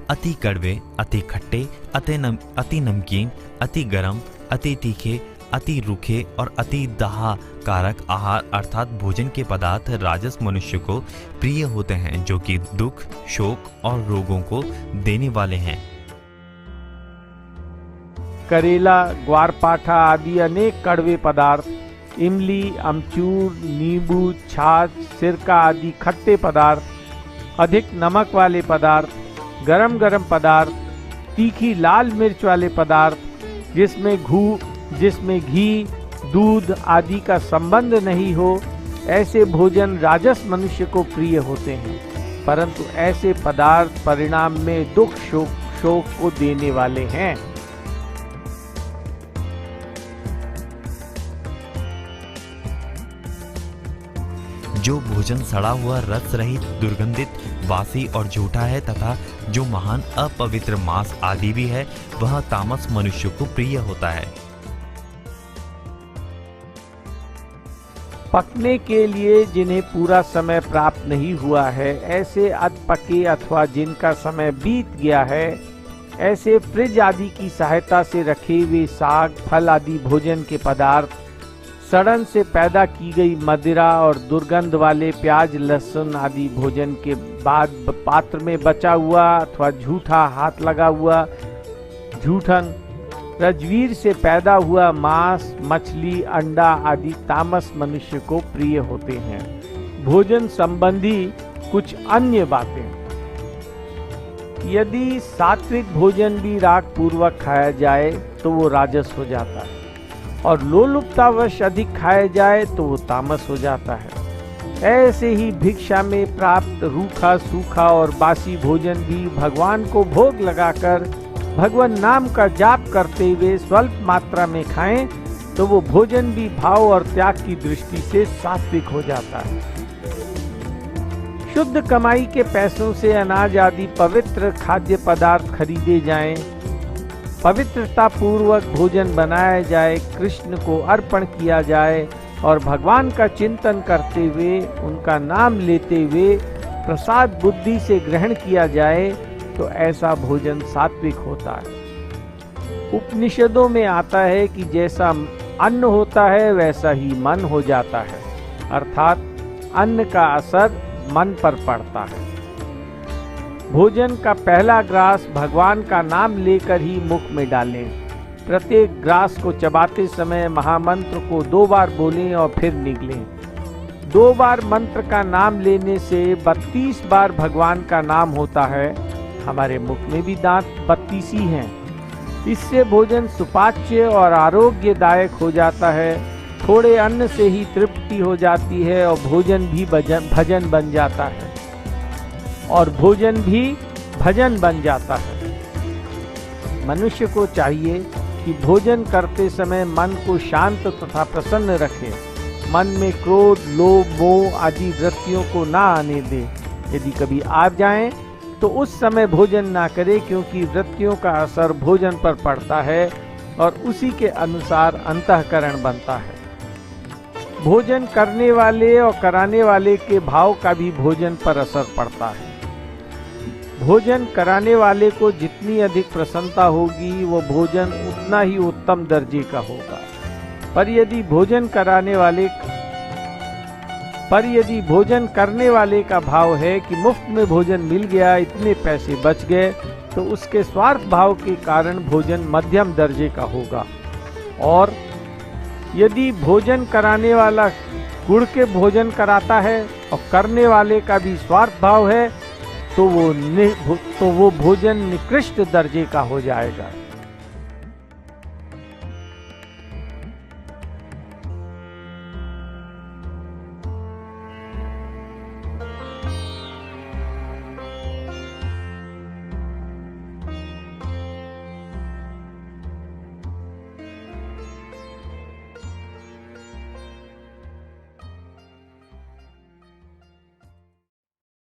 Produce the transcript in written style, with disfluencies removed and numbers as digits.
अति कड़वे, अति खट्टे, अति नमकीन, अति गरम, अति तीखे, अति रूखे और अति दाह कारक आहार अर्थात भोजन के पदार्थ राजस मनुष्य को प्रिय होते हैं, जो कि दुख, शोक और रोगों को देने वाले हैं। करेला, ग्वारपाठा आदि अनेक कड़वे पदार्थ, इमली, अमचूर, नींबू, छाछ, सिरका आदि खट्टे पदार्थ, अधिक नमक वाले पदार्थ, गरम गरम पदार्थ, तीखी लाल मिर्च वाले पदार्थ, जिसमें घी, दूध आदि का संबंध नहीं हो, ऐसे भोजन राजस मनुष्य को प्रिय होते हैं, परंतु ऐसे पदार्थ परिणाम में दुख, शोक को देने वाले हैं। जो भोजन सड़ा हुआ, रस रहित, दुर्गंधित, वासी और झूठा है तथा जो महान अपवित्र मांस आदि भी है, वह तामस मनुष्य को प्रिय होता है। पकने के लिए जिन्हें पूरा समय प्राप्त नहीं हुआ है, ऐसे अधपके अथवा जिनका समय बीत गया है, ऐसे फ्रिज आदि की सहायता से रखे हुए साग, फल आदि भोजन के पदार्थ, सड़न से पैदा की गई मदिरा और दुर्गंध वाले प्याज, लहसुन आदि भोजन के बाद पात्र में बचा हुआ अथवा झूठा हाथ लगा हुआ झूठन, रजवीर से पैदा हुआ मांस, मछली, अंडा आदि तामस मनुष्य को प्रिय होते हैं। भोजन संबंधी कुछ अन्य बातें, यदि सात्विक भोजन भी राग पूर्वक खाया जाए तो वो राजस हो जाता है, और लोलुपतावश अधिक खाया जाए तो वो तामस हो जाता है। ऐसे ही भिक्षा में प्राप्त रूखा, सूखा और बासी भोजन भी भगवान को भोग लगाकर भगवान नाम का जाप करते हुए स्वल्प मात्रा में खाएं तो वो भोजन भी भाव और त्याग की दृष्टि से सात्विक हो जाता है। शुद्ध कमाई के पैसों से अनाज आदि पवित्र खाद्य पदार्थ खरीदे जाएं, पवित्रता पूर्वक भोजन बनाया जाए, कृष्ण को अर्पण किया जाए और भगवान का चिंतन करते हुए, उनका नाम लेते हुए प्रसाद बुद्धि से ग्रहण किया जाए तो ऐसा भोजन सात्विक होता है। उपनिषदों में आता है कि जैसा अन्न होता है वैसा ही मन हो जाता है, अर्थात अन्न का असर मन पर पड़ता है। भोजन का पहला ग्रास भगवान का नाम लेकर ही मुख में डालें। प्रत्येक ग्रास को चबाते समय महामंत्र को 2 बार बोलें और फिर निगलें। 2 बार मंत्र का नाम लेने से 32 बार भगवान का नाम होता है। हमारे मुख में भी दांत 32 ही हैं। इससे भोजन सुपाच्य और आरोग्यदायक हो जाता है। थोड़े अन्न से ही तृप्ति हो जाती है और भोजन भी भजन बन जाता है और भोजन भी भजन बन जाता है। मनुष्य को चाहिए कि भोजन करते समय मन को शांत तथा प्रसन्न रखे। मन में क्रोध, लोभ, मोह आदि वृत्तियों को ना आने दे। यदि कभी आ जाएं तो उस समय भोजन ना करे, क्योंकि वृत्तियों का असर भोजन पर पड़ता है और उसी के अनुसार अंतःकरण बनता है। भोजन करने वाले और कराने वाले के भाव का भी भोजन पर असर पड़ता है। भोजन कराने वाले को जितनी अधिक प्रसन्नता होगी वो भोजन उतना ही उत्तम दर्जे का होगा। पर यदि भोजन करने वाले का भाव है कि मुफ्त में भोजन मिल गया, इतने पैसे बच गए, तो उसके स्वार्थ भाव के कारण भोजन मध्यम दर्जे का होगा। और यदि भोजन कराने वाला गुड़ के भोजन कराता है और करने वाले का भी स्वार्थ भाव है तो वो भोजन निकृष्ट दर्जे का हो जाएगा।